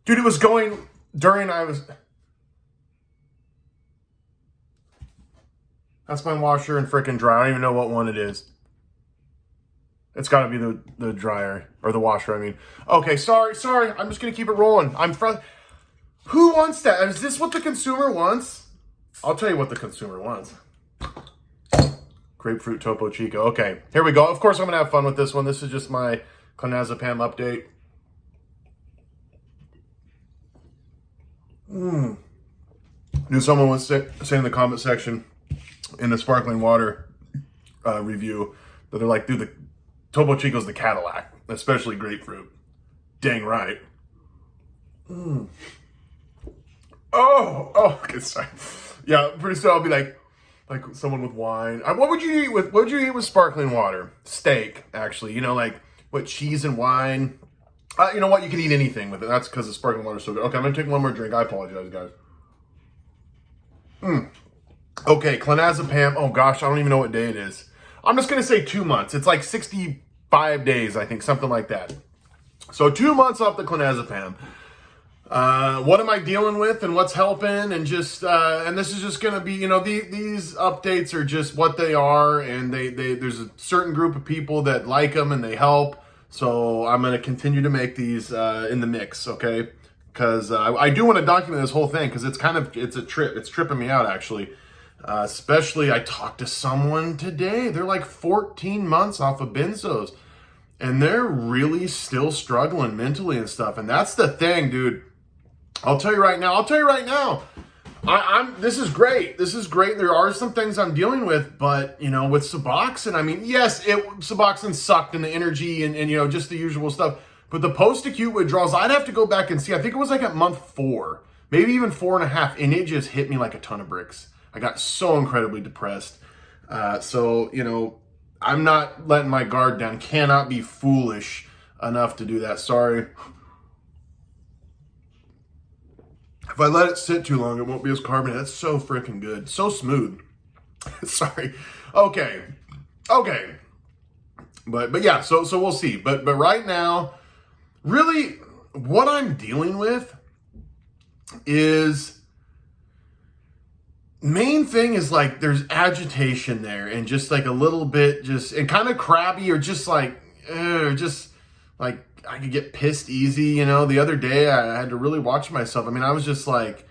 Dude, it was going during that's my washer and freaking dryer. I don't even know what one it is. It's got to be the dryer or the washer, I mean. Okay, sorry. I'm just going to keep it rolling. Who wants that? Is this what the consumer wants? I'll tell you what the consumer wants. Grapefruit Topo Chico. Okay, here we go. Of course, I'm going to have fun with this one. This is just my clonazepam update. Dude, someone was saying in the comment section in the sparkling water review that they're like, dude, the Topo Chico's the Cadillac, especially grapefruit. Dang right. Oh, okay, sorry. Yeah, pretty soon I'll be like someone with wine. What would you eat with sparkling water? Steak, actually. You know, like what, cheese and wine. You know what? You can eat anything with it. That's because the sparkling water is so good. Okay, I'm gonna take one more drink. I apologize, guys. Okay, clonazepam. Oh gosh, I don't even know what day it is. I'm just gonna say 2 months. It's like 65 days, I think, something like that. So 2 months off the clonazepam. What am I dealing with and what's helping, and just and this is just gonna be, you know, these updates are just what they are, and they there's a certain group of people that like them and they help. So I'm gonna continue to make these in the mix, okay? Because I do want to document this whole thing, because it's a trip. It's tripping me out, actually. Especially, I talked to someone today. They're like 14 months off of benzos, and they're really still struggling mentally and stuff. And that's the thing, dude. I'll tell you right now. This is great. This is great. There are some things I'm dealing with, but, you know, with Suboxone, I mean, yes, Suboxone sucked, and the energy and, you know, just the usual stuff. But the post-acute withdrawals, I'd have to go back and see. I think it was like at month 4, maybe even 4.5, and it just hit me like a ton of bricks. I got so incredibly depressed. So, you know, I'm not letting my guard down. Cannot be foolish enough to do that. Sorry. If I let it sit too long, it won't be as carbonated. That's so freaking good. So smooth. Sorry. Okay. But yeah, so we'll see. But right now, really, what I'm dealing with is, main thing is like there's agitation there, and just like a little bit and kind of crabby, or just like I could get pissed easy, you know. The other day I had to really watch myself. I mean, I was just like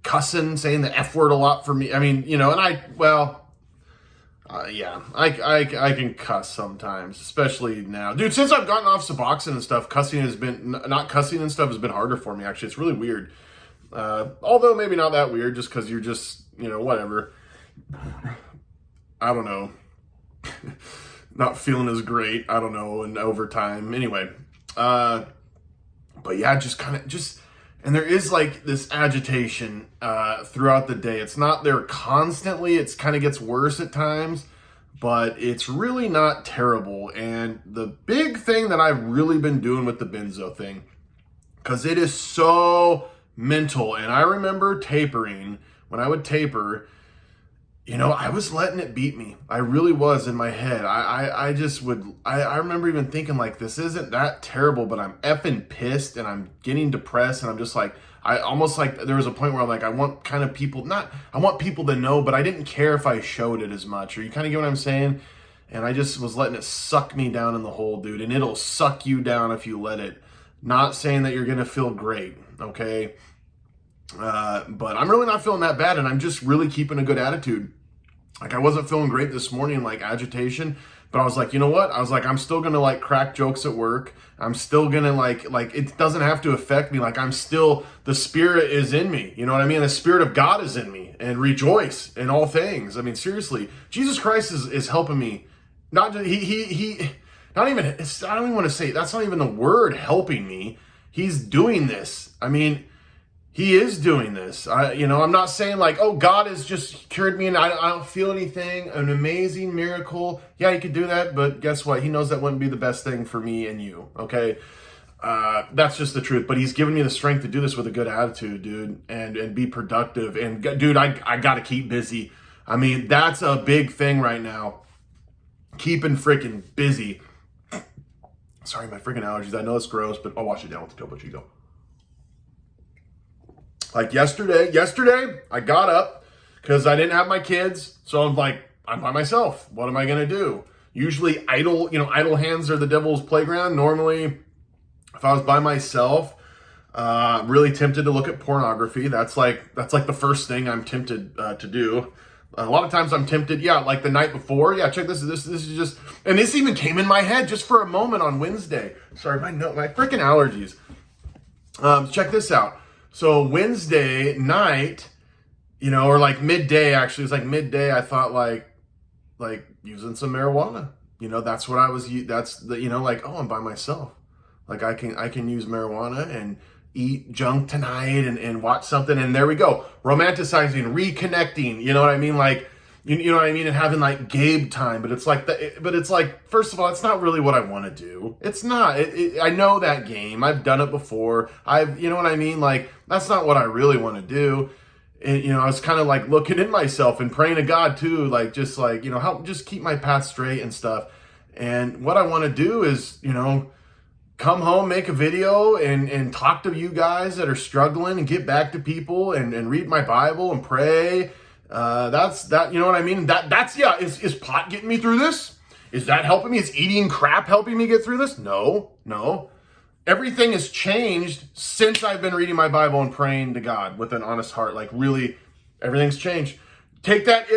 cussing, saying the F word a lot for me. I mean, you know, and I can cuss sometimes, especially now. Dude, since I've gotten off Suboxone and stuff, not cussing and stuff has been harder for me, actually. It's really weird. Although maybe not that weird, just because you're just, you know, whatever. I don't know. Not feeling as great, I don't know, and over time. Anyway. But yeah, and there is like this agitation throughout the day. It's not there constantly. It's kind of gets worse at times, but it's really not terrible. And the big thing that I've really been doing with the benzo thing, because it is so mental. And I remember tapering. When I would taper, you know, I was letting it beat me. I really was, in my head. I remember even thinking like, this isn't that terrible, but I'm effing pissed and I'm getting depressed, and I'm just like, I almost like, there was a point where I'm like, I want people to know, but I didn't care if I showed it as much. Or you kind of get what I'm saying? And I just was letting it suck me down in the hole, dude. And it'll suck you down if you let it. Not saying that you're going to feel great, okay? But I'm really not feeling that bad, and I'm just really keeping a good attitude. Like, I wasn't feeling great this morning, like agitation, but I was like, you know what? I was like, I'm still gonna like crack jokes at work. I'm still gonna like it doesn't have to affect me. Like, the Spirit is in me. You know what I mean? The Spirit of God is in me, and rejoice in all things. I mean, seriously, Jesus Christ is helping me. Not just, not even, I don't even want to say, that's not even the word, helping me. He's doing this. I mean, He is doing this. I'm not saying like, oh, God has just cured me and I don't feel anything. An amazing miracle. Yeah, He could do that, but guess what? He knows that wouldn't be the best thing for me and you, okay? That's just the truth. But He's given me the strength to do this with a good attitude, dude, and be productive. And, dude, I got to keep busy. I mean, that's a big thing right now. Keeping freaking busy. Sorry, my freaking allergies. I know it's gross, but I'll wash it down with the Topo Chico. Like yesterday, I got up because I didn't have my kids. So I'm like, I'm by myself. What am I going to do? Usually idle hands are the devil's playground. Normally, if I was by myself, really tempted to look at pornography. That's like the first thing I'm tempted to do. A lot of times I'm tempted, like the night before. Yeah, check this. This is just, and this even came in my head just for a moment on Wednesday. Sorry, my freaking allergies. Check this out. So Wednesday night, or like midday, actually, it was like midday. I thought like using some marijuana. That's what I was. That's the, like, oh, I'm by myself. Like I can use marijuana and eat junk tonight and watch something. And there we go. Romanticizing, reconnecting. You know what I mean? Like, you know what I mean? And having like Gabe time. But it's like, first of all, it's not really what I want to do. It's not. I know that game. I've done it before. You know what I mean? Like, that's not what I really want to do. And, I was kind of like looking in myself and praying to God too. Like, just like, help just keep my path straight and stuff. And what I want to do is, come home, make a video and talk to you guys that are struggling and get back to people and read my Bible and pray. That's that, you know what I mean? Is pot getting me through this? Is that helping me? Is eating crap helping me get through this? No. Everything has changed since I've been reading my Bible and praying to God with an honest heart. Like really, everything's changed. Take that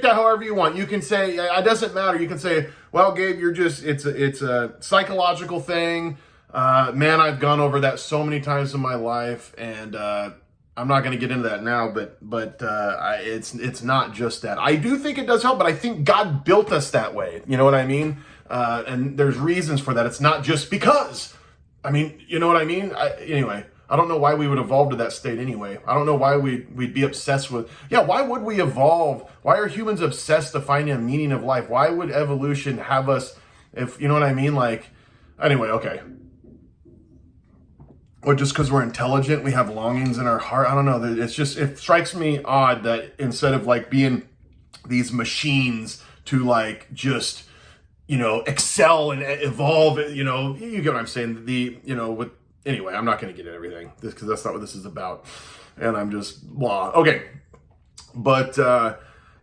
however you want. You can say, it doesn't matter. You can say, well, Gabe, it's a psychological thing. Man, I've gone over that so many times in my life, and I'm not going to get into that now, but it's not just that. I do think it does help, but I think God built us that way. You know what I mean? And there's reasons for that. It's not just because. I mean, you know what I mean? Anyway. I don't know why we would evolve to that state anyway. I don't know why we'd be obsessed with... Yeah, why would we evolve? Why are humans obsessed to finding a meaning of life? Why would evolution have us... If you know what I mean? Like, anyway, okay. Or just because we're intelligent, we have longings in our heart? I don't know. It strikes me odd that instead of like being these machines to like just, excel and evolve, you get what I'm saying? Anyway, I'm not going to get into everything because that's not what this is about. And I'm just blah. Okay. But,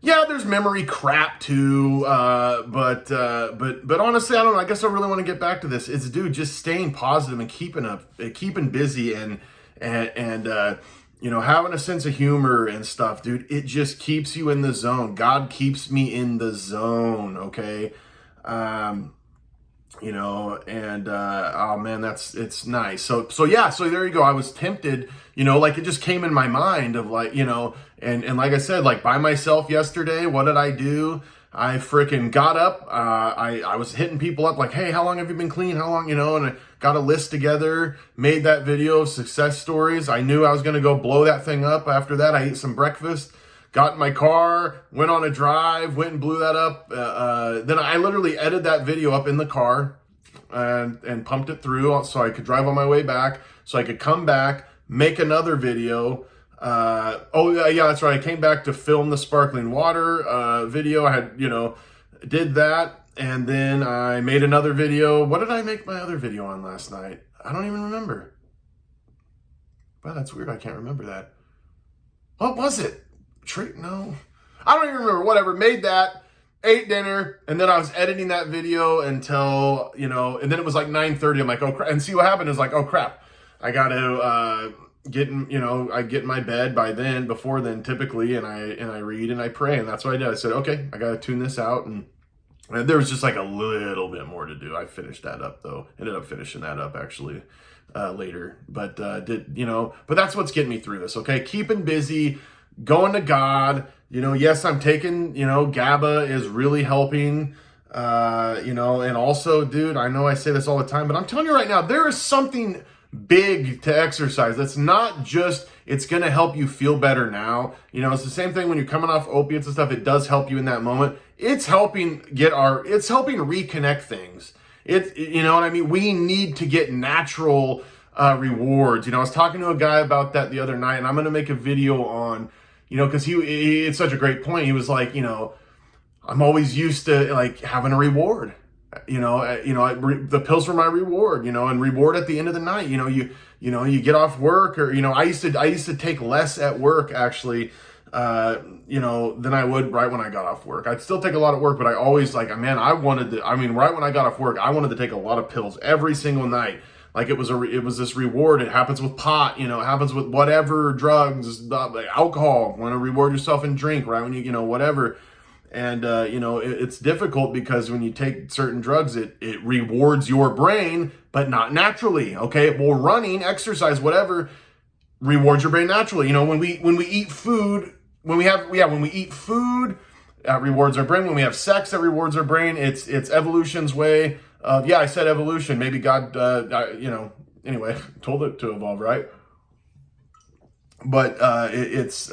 there's memory crap too. But honestly, I don't know. I guess I really want to get back to this. It's just staying positive and keeping busy and having a sense of humor and stuff, dude. It just keeps you in the zone. God keeps me in the zone. Okay. Oh man, it's nice. So there you go. I was tempted, like it just came in my mind of like, and like I said, like by myself yesterday, what did I do? I freaking got up. I was hitting people up like, hey, how long have you been clean? How long, and I got a list together, made that video of success stories. I knew I was going to go blow that thing up. After that, I ate some breakfast. Got in my car, went on a drive, went and blew that up. Then I literally edited that video up in the car and pumped it through so I could drive on my way back, so I could come back, make another video. That's right. I came back to film the sparkling water video. I had, did that. And then I made another video. What did I make my other video on last night? I don't even remember. Wow, that's weird. I can't remember that. What was it? No, I don't even remember. Whatever, made that, ate dinner, and then I was editing that video until, and then it was like 9:30. I'm like, oh crap. And see what happened is like, oh crap, I got to I get in my bed before then typically, and I read and I pray, and that's what I did. I said, okay, I got to tune this out, and there was just like a little bit more to do. I finished that up though. Ended up finishing that up actually later, but but that's what's getting me through this. Okay, keeping busy. Going to God, yes, I'm taking, GABA is really helping, and also, dude, I know I say this all the time, but I'm telling you right now, there is something big to exercise. That's not just, it's going to help you feel better now. It's the same thing when you're coming off opiates and stuff. It does help you in that moment. It's helping reconnect things. You know what I mean? We need to get natural rewards. I was talking to a guy about that the other night, and I'm going to make a video on, because it's such a great point. He was like, I'm always used to like having a reward. The pills were my reward, and reward at the end of the night. You get off work, or I used to take less at work actually, than I would right when I got off work. I'd still take a lot of work, but I always right when I got off work, I wanted to take a lot of pills every single night. Like it was this reward. It happens with pot, it happens with whatever drugs, like alcohol. Want to reward yourself and drink right when you whatever. And, it's difficult because when you take certain drugs, it rewards your brain, but not naturally. Okay. Well, running, exercise, whatever rewards your brain naturally. When we eat food, when we eat food, that rewards our brain. When we have sex, that rewards our brain. It's evolution's way of, I said evolution. Maybe God, anyway, told it to evolve, right? But, it's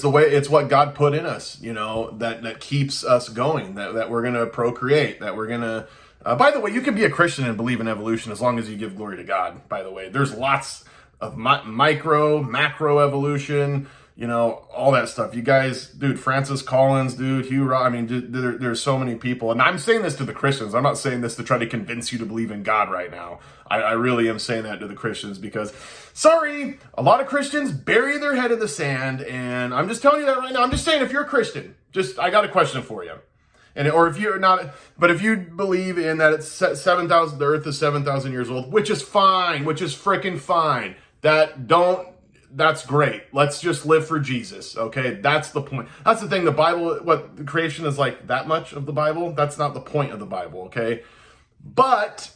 the way, it's what God put in us, that keeps us going, that we're going to procreate, that we're going to, by the way, you can be a Christian and believe in evolution as long as you give glory to God, by the way. There's lots of macro evolution, all that stuff. You guys, dude, Francis Collins, dude, Hugh Ross, there's so many people. And I'm saying this to the Christians. I'm not saying this to try to convince you to believe in God right now. I really am saying that to the Christians because, sorry, a lot of Christians bury their head in the sand. And I'm just telling you that right now. I'm just saying if you're a Christian, I got a question for you. Or if you're not, but if you believe in that it's 7,000, the earth is 7,000 years old, which is fine, which is freaking fine. That's great. Let's just live for Jesus. Okay. That's the point. That's the thing. The Bible, what the creation is like that much of the Bible. That's not the point of the Bible. Okay. But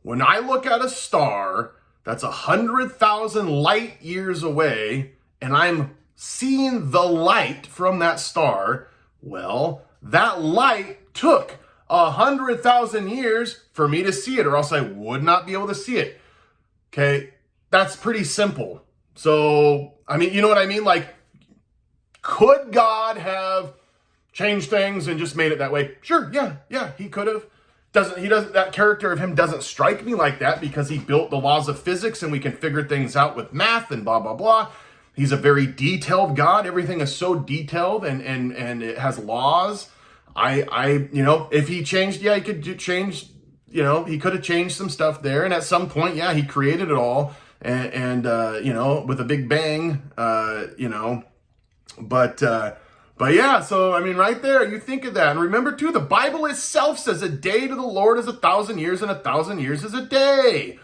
when I look at a star that's 100,000 light years away and I'm seeing the light from that star, well, that light took 100,000 years for me to see it, or else I would not be able to see it. Okay. That's pretty simple. So, you know what I mean? Like, could God have changed things and just made it that way? Sure. Yeah, he could have. That character of him doesn't strike me like that because he built the laws of physics and we can figure things out with math and blah, blah, blah. He's a very detailed God. Everything is so detailed and it has laws. If he changed, he could change, he could have changed some stuff there. And at some point, he created it all. And with a big bang, but yeah, so, right there, you think of that. And remember too, the Bible itself says a day to the Lord is 1,000 years and 1,000 years is a day.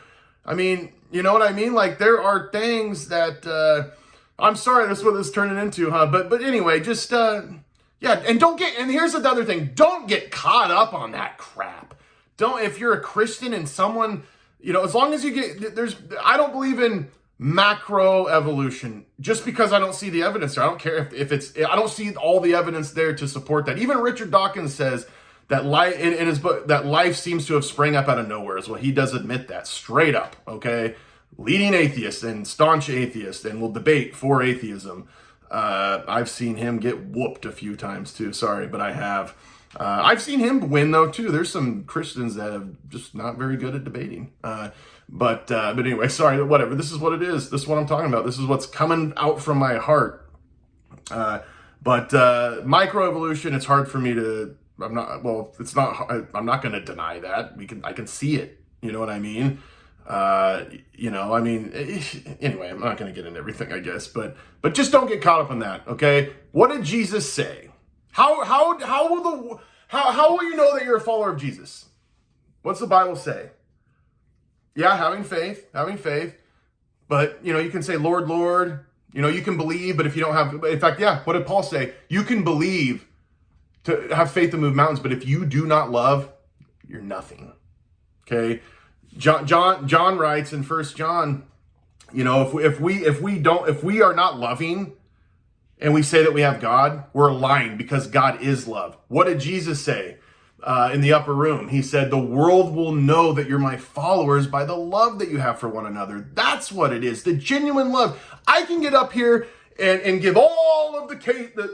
You know what I mean? Like there are things that, I'm sorry, that's what this is turning into, huh? But anyway, just, and here's another thing, don't get caught up on that crap. If you're a Christian and someone, as long as you I don't believe in macro evolution just because I don't see the evidence there. I don't care if I don't see all the evidence there to support that. Even Richard Dawkins says that life in his book, that life seems to have sprang up out of nowhere as well. He does admit that straight up. Okay. Leading atheist and staunch atheist and will debate for atheism. I've seen him get whooped a few times too. Sorry, but I have. I've seen him win though too. There's some Christians that have just not very good at debating. But anyway, sorry, whatever. This is what it is. This is what I'm talking about. This is what's coming out from my heart. But microevolution, it's hard for me to, it's not, I'm not going to deny that. I can see it. You know what I mean? Anyway, I'm not going to get into everything, I guess, but just don't get caught up in that. Okay. What did Jesus say? How will you know that you're a follower of Jesus? What's the Bible say? Yeah, having faith. But, you can say, Lord, Lord, you can believe, but if you don't have, in fact, what did Paul say? You can believe to have faith to move mountains, but if you do not love, you're nothing. Okay. John writes in 1 John, if we are not loving, and we say that we have God, we're lying because God is love. What did Jesus say in the upper room? He said, the world will know that you're my followers by the love that you have for one another. That's what it is, the genuine love. I can get up here and give all of the case, the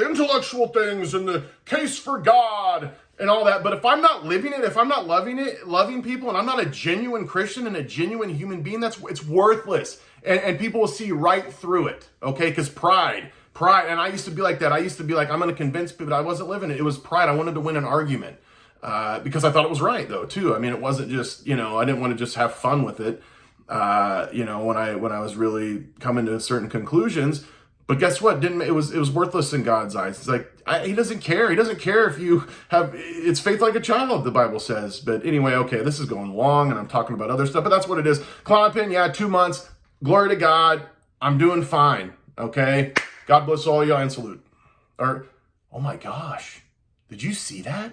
intellectual things and the case for God and all that. But if I'm not living it, if I'm not loving people, and I'm not a genuine Christian and a genuine human being, it's worthless. And people will see right through it, okay? Because pride Pride. And I used to be like that. I used to be like, I'm going to convince people, but I wasn't living it. It was pride. I wanted to win an argument because I thought it was right, though, too. I mean, it wasn't just, I didn't want to just have fun with it, when I was really coming to certain conclusions. But guess what? It was worthless in God's eyes. It's like, he doesn't care. He doesn't care if you it's faith like a child, the Bible says. But anyway, okay, this is going long and I'm talking about other stuff, but that's what it is. Klonopin, yeah, 2 months. Glory to God. I'm doing fine. Okay. God bless all y'all and salute. Oh my gosh. Did you see that?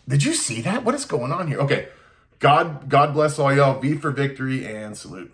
Did you see that? What is going on here? Okay. God bless all y'all. V for victory and salute.